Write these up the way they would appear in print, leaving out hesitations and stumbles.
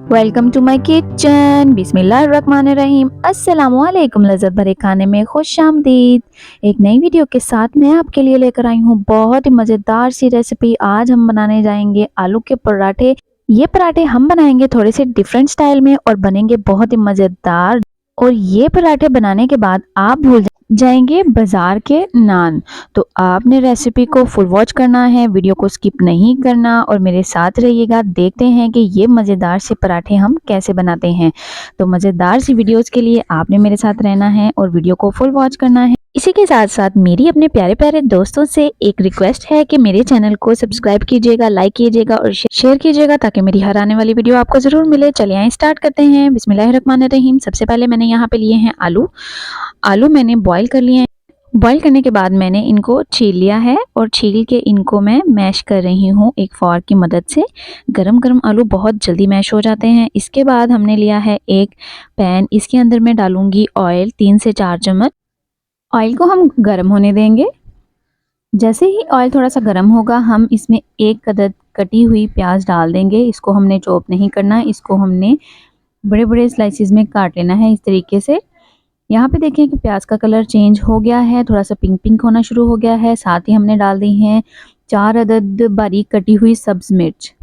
Welcome to my kitchen. बिस्मिल्लाहिर्रहमानिर्रहीम। अस्सलामुअलैकुम। लज़्ज़त भरे खाने में खुशामदीद। एक नई वीडियो के साथ मैं आपके लिए लेकर आई हूँ बहुत ही मज़ेदार सी रेसिपी। आज हम बनाने जाएंगे आलू के पराठे। ये पराठे हम बनाएंगे थोड़े से डिफरेंट स्टाइल में और बनेंगे बहुत ही मज़ेदार। और ये पराठे बनाने के बाद आप भूल जाएंगे बाजार के नान। तो आपने रेसिपी को फुल वॉच करना है, वीडियो को स्किप नहीं करना और मेरे साथ रहिएगा। देखते हैं कि ये मज़ेदार से पराठे हम कैसे बनाते हैं। तो मज़ेदार सी वीडियोस के लिए आपने मेरे साथ रहना है और वीडियो को फुल वॉच करना है। इसी के साथ साथ मेरी अपने प्यारे प्यारे दोस्तों से एक रिक्वेस्ट है कि मेरे चैनल को सब्सक्राइब कीजिएगा, लाइक कीजिएगा और शेयर कीजिएगा ताकि मेरी हर आने वाली वीडियो आपको जरूर मिले। चलिए आइए स्टार्ट करते हैं। बिस्मिल्लाहिर्रहमानिर्रहीम। सबसे पहले मैंने यहाँ पे लिए हैं आलू। आलू मैंने बॉईल कर लिए हैं। बॉईल करने के बाद मैंने इनको छील लिया है और छील के इनको मैं मैश कर रही हूँ एक फॉर्क की मदद से। गरम गरम आलू बहुत जल्दी मैश हो जाते हैं। इसके बाद हमने लिया है एक पैन। इसके अंदर मैं डालूंगी ऑयल, 3 से 4 चम्मच। ऑयल को हम गर्म होने देंगे। जैसे ही ऑयल थोड़ा सा गर्म होगा हम इसमें एक अदद कटी हुई प्याज डाल देंगे। इसको हमने चॉप नहीं करना, इसको हमने बड़े बड़े स्लाइसिस में काट लेना है इस तरीके से। यहाँ पे देखें कि प्याज का कलर चेंज हो गया है, थोड़ा सा पिंक पिंक होना शुरू हो गया है। साथ ही हमने डाल दी हैं 4 अदद बारीक कटी हुई सब्ज मिर्च।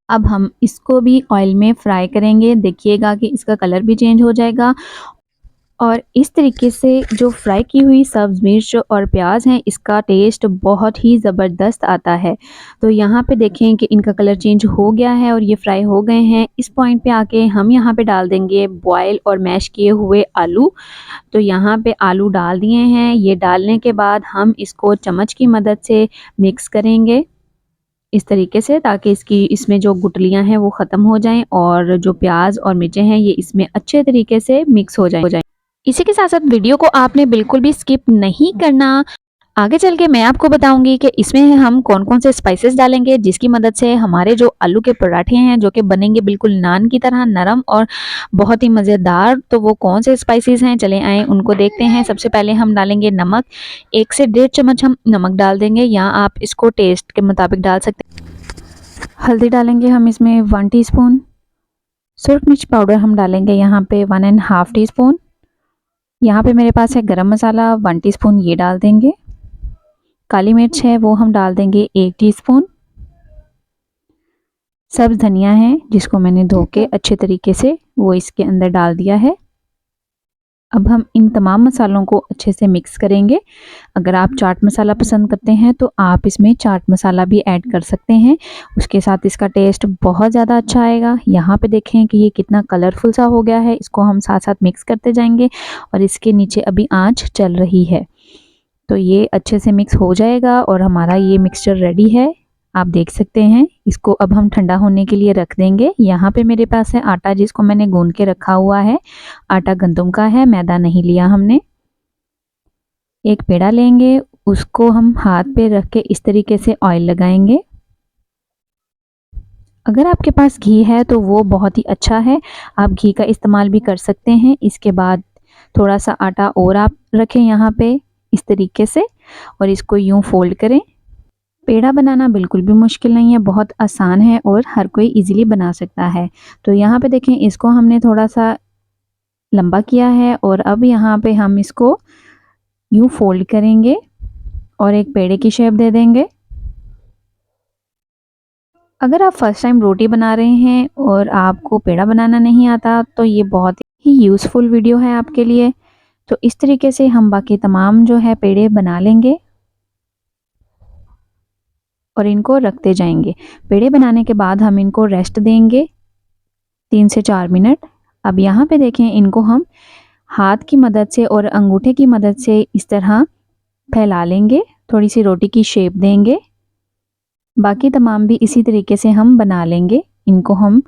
अब हम इसको भी ऑयल में फ्राई करेंगे। देखिएगा कि इसका कलर भी चेंज हो जाएगा और इस तरीके से जो फ्राई की हुई सब्ज मिर्च और प्याज हैं इसका टेस्ट बहुत ही ज़बरदस्त आता है। तो यहाँ पे देखें कि इनका कलर चेंज हो गया है और ये फ्राई हो गए हैं। इस पॉइंट पे आके हम यहाँ पे डाल देंगे बॉयल और मैश किए हुए आलू। तो यहाँ पे आलू डाल दिए हैं। ये डालने के बाद हम इसको चम्मच की मदद से मिक्स करेंगे इस तरीके से, ताकि इसमें जो गुठलियाँ हैं वो ख़त्म हो जाएं और जो प्याज और मिर्चें हैं ये इसमें अच्छे तरीके से मिक्स हो जाएं। इसी के साथ साथ वीडियो को आपने बिल्कुल भी स्किप नहीं करना। आगे चल के मैं आपको बताऊंगी कि इसमें हम कौन कौन से स्पाइसेस डालेंगे जिसकी मदद से हमारे जो आलू के पराठे हैं जो कि बनेंगे बिल्कुल नान की तरह नरम और बहुत ही मज़ेदार। तो वो कौन से स्पाइसेस हैं, चले आए उनको देखते हैं। सबसे पहले हम डालेंगे नमक। 1 से 1.5 चम्मच हम नमक डाल देंगे, या आप इसको टेस्ट के मुताबिक डाल सकते हैं। हल्दी डालेंगे हम इसमें 1 टीस्पून। सुरख मिर्च पाउडर हम डालेंगे यहाँ पे 1.5 टीस्पून। यहाँ पे मेरे पास है गरम मसाला 1 टीस्पून, ये डाल देंगे। काली मिर्च है वो हम डाल देंगे 1 टीस्पून। सब्ज धनिया है जिसको मैंने धो के अच्छे तरीके से वो इसके अंदर डाल दिया है। अब हम इन तमाम मसालों को अच्छे से मिक्स करेंगे। अगर आप चाट मसाला पसंद करते हैं तो आप इसमें चाट मसाला भी ऐड कर सकते हैं, उसके साथ इसका टेस्ट बहुत ज़्यादा अच्छा आएगा। यहाँ पे देखें कि ये कितना कलरफुल सा हो गया है। इसको हम साथ साथ मिक्स करते जाएंगे और इसके नीचे अभी आंच चल रही है। तो ये अच्छे से मिक्स हो जाएगा और हमारा ये मिक्सचर रेडी है, आप देख सकते हैं। इसको अब हम ठंडा होने के लिए रख देंगे। यहाँ पे मेरे पास है आटा जिसको मैंने गूंद के रखा हुआ है। आटा गंदम का है, मैदा नहीं लिया हमने। एक पेड़ा लेंगे, उसको हम हाथ पे रख के इस तरीके से ऑयल लगाएंगे। अगर आपके पास घी है तो वो बहुत ही अच्छा है, आप घी का इस्तेमाल भी कर सकते हैं। इसके बाद थोड़ा सा आटा और आप रखें यहाँ पे इस तरीके से और इसको यूं फोल्ड करें। पेड़ा बनाना बिल्कुल भी मुश्किल नहीं है, बहुत आसान है और हर कोई इजीली बना सकता है। तो यहाँ पे देखें इसको हमने थोड़ा सा लंबा किया है और अब यहाँ पे हम इसको यूं फोल्ड करेंगे और एक पेड़े की शेप दे देंगे। अगर आप फर्स्ट टाइम रोटी बना रहे हैं और आपको पेड़ा बनाना नहीं आता तो ये बहुत ही यूज़फुल वीडियो है आपके लिए। तो इस तरीके से हम बाकी तमाम जो है पेड़े बना लेंगे और इनको रखते जाएंगे। पेड़े बनाने के बाद हम इनको रेस्ट देंगे 3 से 4 मिनट। अब यहाँ पे देखें इनको हम हाथ की मदद से और अंगूठे की मदद से इस तरह फैला लेंगे, थोड़ी सी रोटी की शेप देंगे। बाकी तमाम भी इसी तरीके से हम बना लेंगे। इनको हम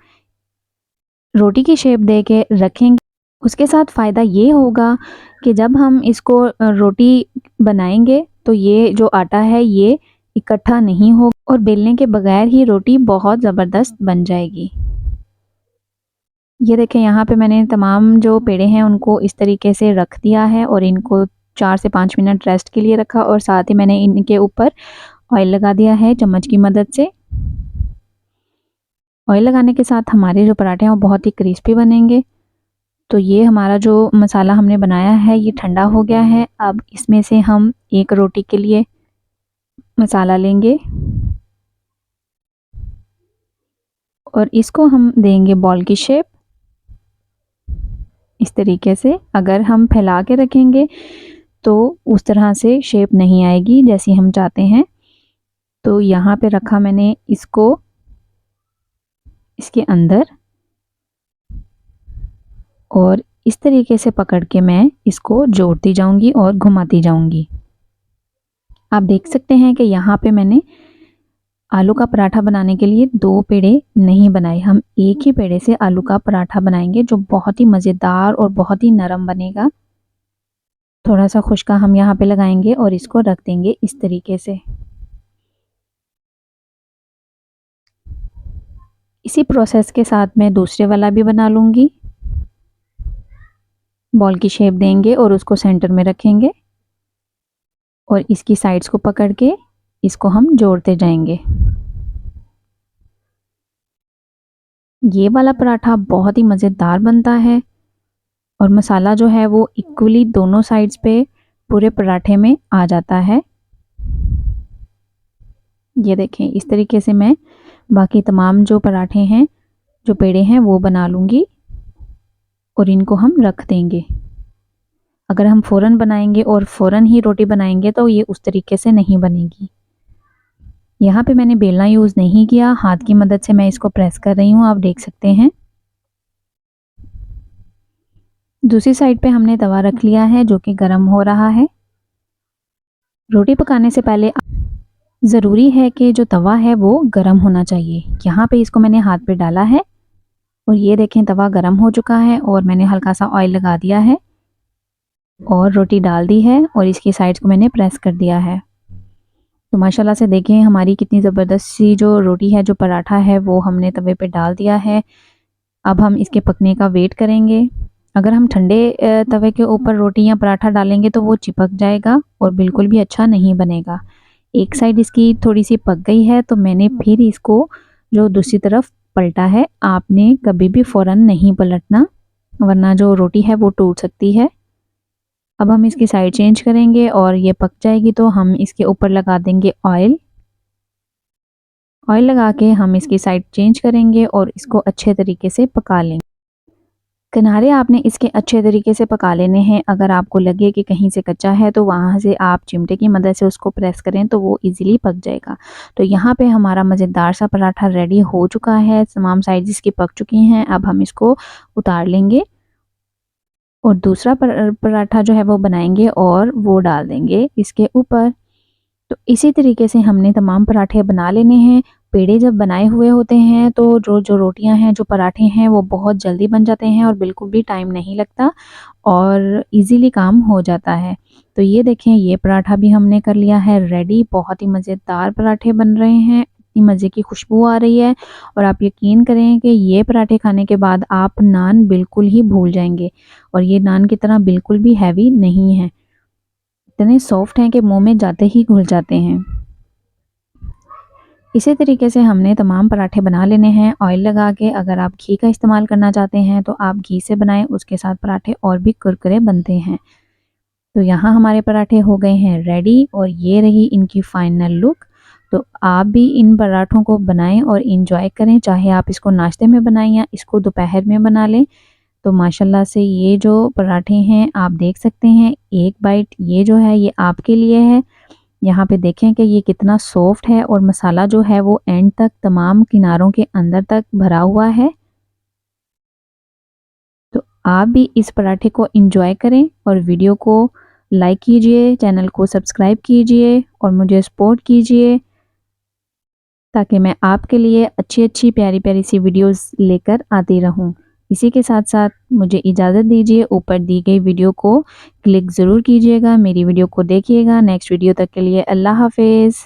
रोटी की शेप दे के रखेंगे। उसके साथ फ़ायदा ये होगा कि जब हम इसको रोटी बनाएंगे तो ये जो आटा है ये इकट्ठा नहीं होगा और बेलने के बगैर ही रोटी बहुत ज़बरदस्त बन जाएगी। ये देखें यहाँ पे मैंने तमाम जो पेड़े हैं उनको इस तरीके से रख दिया है और इनको 4 से 5 मिनट रेस्ट के लिए रखा और साथ ही मैंने इनके ऊपर ऑयल लगा दिया है चम्मच की मदद से। ऑयल लगाने के साथ हमारे जो पराठे हैं वो बहुत ही क्रिस्पी बनेंगे। तो ये हमारा जो मसाला हमने बनाया है ये ठंडा हो गया है। अब इसमें से हम एक रोटी के लिए मसाला लेंगे और इसको हम देंगे बॉल की शेप। इस तरीके से अगर हम फैला के रखेंगे तो उस तरह से शेप नहीं आएगी जैसी हम चाहते हैं। तो यहाँ पे रखा मैंने इसको इसके अंदर और इस तरीके से पकड़ के मैं इसको जोड़ती जाऊंगी और घुमाती जाऊंगी। आप देख सकते हैं कि यहाँ पे मैंने आलू का पराठा बनाने के लिए 2 पेड़े नहीं बनाए, हम एक ही पेड़े से आलू का पराठा बनाएंगे जो बहुत ही मज़ेदार और बहुत ही नरम बनेगा। थोड़ा सा खुश्का हम यहाँ पे लगाएंगे और इसको रख देंगे इस तरीके से। इसी प्रोसेस के साथ मैं दूसरे वाला भी बना लूँगी। बॉल की शेप देंगे और उसको सेंटर में रखेंगे और इसकी साइड्स को पकड़ के इसको हम जोड़ते जाएंगे। ये वाला पराठा बहुत ही मज़ेदार बनता है और मसाला जो है वो इक्वली दोनों साइड्स पे पूरे पराठे में आ जाता है। ये देखें इस तरीके से मैं बाकी तमाम जो पराठे हैं जो पेड़े हैं वो बना लूँगी और इनको हम रख देंगे। अगर हम फ़ौरन बनाएंगे और फ़ौरन ही रोटी बनाएंगे तो ये उस तरीके से नहीं बनेगी। यहाँ पे मैंने बेलना यूज़ नहीं किया, हाथ की मदद से मैं इसको प्रेस कर रही हूँ, आप देख सकते हैं। दूसरी साइड पे हमने तवा रख लिया है जो कि गर्म हो रहा है। रोटी पकाने से पहले ज़रूरी है कि जो तवा है वो गर्म होना चाहिए। यहाँ पे इसको मैंने हाथ पे डाला है और ये देखें तवा गर्म हो चुका है और मैंने हल्का सा ऑयल लगा दिया है और रोटी डाल दी है और इसकी साइड्स को मैंने प्रेस कर दिया है। तो माशाल्लाह से देखें हमारी कितनी ज़बरदस्त सी जो रोटी है, जो पराठा है वो हमने तवे पे डाल दिया है। अब हम इसके पकने का वेट करेंगे। अगर हम ठंडे तवे के ऊपर रोटी या पराठा डालेंगे तो वो चिपक जाएगा और बिल्कुल भी अच्छा नहीं बनेगा। एक साइड इसकी थोड़ी सी पक गई है तो मैंने फिर इसको जो दूसरी तरफ पलटा है। आपने कभी भी फ़ौरन नहीं पलटना वरना जो रोटी है वो टूट सकती है। अब हम इसकी साइड चेंज करेंगे और ये पक जाएगी तो हम इसके ऊपर लगा देंगे ऑयल। ऑयल लगा के हम इसकी साइड चेंज करेंगे और इसको अच्छे तरीके से पका लेंगे। किनारे आपने इसके अच्छे तरीके से पका लेने हैं। अगर आपको लगे कि कहीं से कच्चा है तो वहाँ से आप चिमटे की मदद से उसको प्रेस करें तो वो इजीली पक जाएगा। तो यहाँ पे हमारा मज़ेदार सा पराठा रेडी हो चुका है, तमाम साइड इसकी पक चुकी हैं। अब हम इसको उतार लेंगे और दूसरा पराठा जो है वो बनाएंगे और वो डाल देंगे इसके ऊपर। तो इसी तरीके से हमने तमाम पराठे बना लेने हैं। पेड़े जब बनाए हुए होते हैं तो जो जो रोटियां हैं, जो पराठे हैं वो बहुत जल्दी बन जाते हैं और बिल्कुल भी टाइम नहीं लगता और इजीली काम हो जाता है। तो ये देखें ये पराठा भी हमने कर लिया है रेडी। बहुत ही मज़ेदार पराठे बन रहे हैं, इतनी मज़े की खुशबू आ रही है और आप यकीन करें कि ये पराठे खाने के बाद आप नान बिल्कुल ही भूल जाएंगे। और ये नान की तरह बिल्कुल भी हैवी नहीं है, इतने सॉफ्ट हैं कि मुंह में जाते ही घुल जाते हैं। इसी तरीके से हमने तमाम पराठे बना लेने हैं ऑयल लगा के। अगर आप घी का इस्तेमाल करना चाहते हैं तो आप घी से बनाएं, उसके साथ पराठे और भी कुरकुरे बनते हैं। तो यहाँ हमारे पराठे हो गए हैं रेडी और ये रही इनकी फाइनल लुक। तो आप भी इन पराठों को बनाएं और इंजॉय करें, चाहे आप इसको नाश्ते में बनाएं या इसको दोपहर में बना लें। तो माशाल्लाह से ये जो पराठे हैं आप देख सकते हैं, एक बाइट ये जो है ये आपके लिए है। यहाँ पे देखें कि ये कितना सॉफ्ट है और मसाला जो है वो एंड तक तमाम किनारों के अंदर तक भरा हुआ है। तो आप भी इस पराठे को एंजॉय करें और वीडियो को लाइक कीजिए, चैनल को सब्सक्राइब कीजिए और मुझे सपोर्ट कीजिए ताकि मैं आपके लिए अच्छी अच्छी प्यारी प्यारी सी वीडियोस लेकर आती रहूं। इसी के साथ साथ मुझे इजाज़त दीजिए, ऊपर दी गई वीडियो को क्लिक ज़रूर कीजिएगा, मेरी वीडियो को देखिएगा। नेक्स्ट वीडियो तक के लिए अल्लाह हाफिज़।